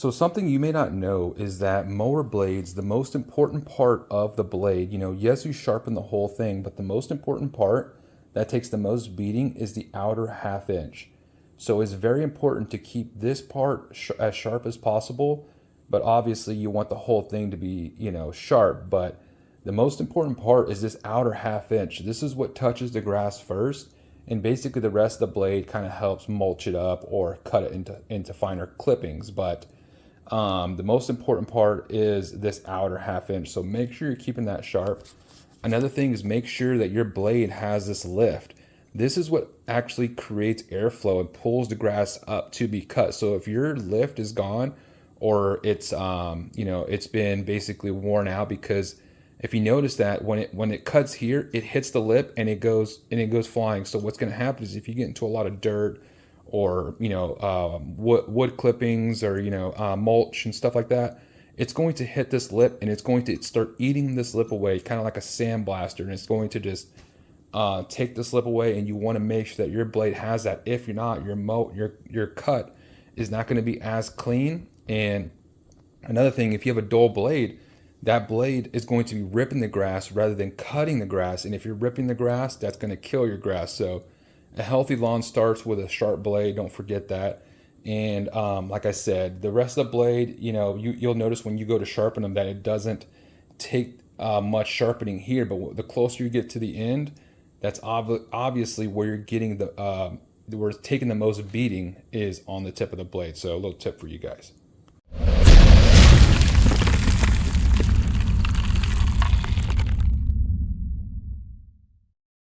So something you may not know is that mower blades, the most important part of the blade, yes, you sharpen the whole thing, but the most important part that takes the most beating is the outer half inch. So it's very important to keep this part as sharp as possible, but obviously you want the whole thing to be, sharp, but the most important part is this outer half inch. This is what touches the grass first, and basically the rest of the blade kind of helps mulch it up or cut it into finer clippings, but the most important part is this outer half inch. So make sure you're keeping that sharp. Another thing is make sure that your blade has this lift. This is what actually creates airflow and pulls the grass up to be cut. So if your lift is gone or it's been basically worn out, because if you notice that when it cuts here, it hits the lip and it goes flying. So what's going to happen is if you get into a lot of dirt or wood clippings or mulch and stuff like that, it's going to hit this lip and it's going to start eating this lip away, kind of like a sandblaster, and it's going to just take this lip away. And you want to make sure that your blade has that. If you're not, your cut is not going to be as clean. And another thing, if you have a dull blade, that blade is going to be ripping the grass rather than cutting the grass. And if you're ripping the grass, that's going to kill your grass. So a healthy lawn starts with a sharp blade. Don't forget that. And like I said, the rest of the blade, you'll notice when you go to sharpen them that it doesn't take much sharpening here. But the closer you get to the end, that's obviously where you're getting where it's taking the most beating is on the tip of the blade. So a little tip for you guys.